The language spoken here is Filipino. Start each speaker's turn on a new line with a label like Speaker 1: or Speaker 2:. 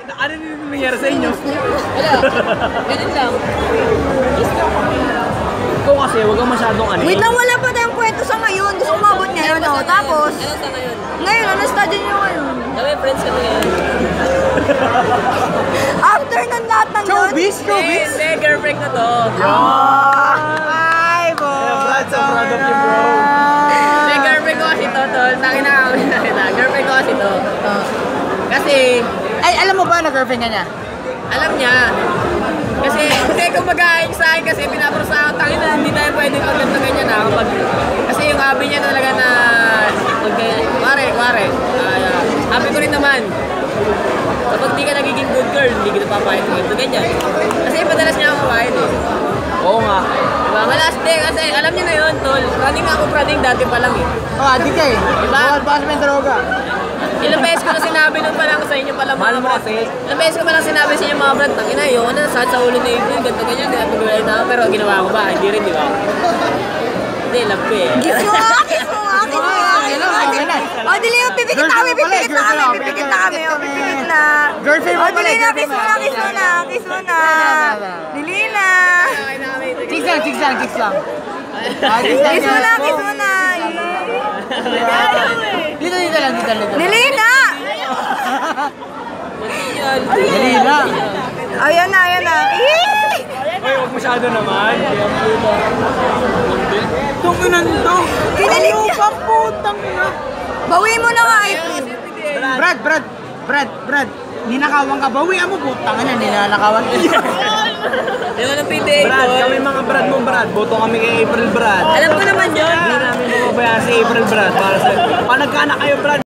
Speaker 1: Ano yung nangyari sa inyo?
Speaker 2: Wala. Ganun lang.
Speaker 1: Ikaw kasi, huwag kang masyadong ano.
Speaker 3: Wait lang, wala pa tayong kwento sa ngayon. Gusto kong mabot ngayon, oh. Tapos,
Speaker 2: Ano sa ngayon?
Speaker 3: ngayon, ano study nyo ngayon?
Speaker 2: Kami friends kami ngayon.
Speaker 3: After ng lahat ng yun?
Speaker 2: Hindi, girlfriend ko to.
Speaker 3: Ay, bo.
Speaker 1: Brad, so proud of you, bro.
Speaker 2: Hindi, girlfriend ko kasi to, tol. Takin na kami na kita. Girlfriend ko kasi to. Kasi,
Speaker 4: Ay, alam mo ba na girlfriend niya?
Speaker 2: alam niya. Kasi, hindi ko mag-aayos sa akin kasi pinaparusa ako. Takin na, hindi tayo pwede pag-ganto ganyan na. Kasi yung hobby niya talaga na, kuwari, happy ko rin naman. Kapag di ka nagiging good girl, hindi kita papayag ko ito ganyan. Kasi madalas niya ako papayag eh.
Speaker 1: Oo nga.
Speaker 2: Diba? Malas din kasi alam niyo na yun, tol. Running ako dati pa lang eh.
Speaker 4: Adik ka eh.
Speaker 2: Diba?
Speaker 4: Bawal pa sa droga.
Speaker 2: Ilang beses ko na sinabi nun pa lang sa inyo pala
Speaker 1: Mahal
Speaker 2: mga
Speaker 1: mo
Speaker 2: brad.
Speaker 1: kasi.
Speaker 2: Ilang beses ko pa lang sinabi sa inyo mga brad, tangina, ayoko na sa ulo na ibig, ganito ganyan, kaya pag-ulit na ako, pero ginawa ko ba? Hindi rin, di ba? Hindi, love ko eh.
Speaker 3: Kiss mo nga, kiss mo nga, kiss mo nga. O, dili yung pipikit na kami, pipikit na kami, pipikit na kami, o, pipikit na.
Speaker 4: Girlfriend mo
Speaker 3: O,
Speaker 4: pala,
Speaker 3: dili na, kiss
Speaker 4: girlfriend
Speaker 3: mo
Speaker 4: mo.
Speaker 3: na, kiss mo na, kiss mo na. Dili na.
Speaker 4: Chicks lang.
Speaker 3: Kiss mo na, kiss mo na.
Speaker 4: Dito lang.
Speaker 3: Dili na.
Speaker 4: Dali na.
Speaker 3: Ayan na, ayan na.
Speaker 1: Uy, huwag masyado naman.
Speaker 4: Tunginan to.
Speaker 3: Kinilig niya.
Speaker 4: Putang na.
Speaker 3: Bawi mo na nga, April.
Speaker 4: Brad. Ninakawan ka. Bawian mo putang na. Ninanakawan.
Speaker 2: Di ba ng PTA,
Speaker 1: Brad,
Speaker 2: tol?
Speaker 1: kami mga Brad mo, Brad. Boto kami kay April, Brad.
Speaker 2: Alam ko naman yun.
Speaker 1: Hindi namin mababayaan si April, Brad. Para sa... Pag nagkaanak kayo, Brad.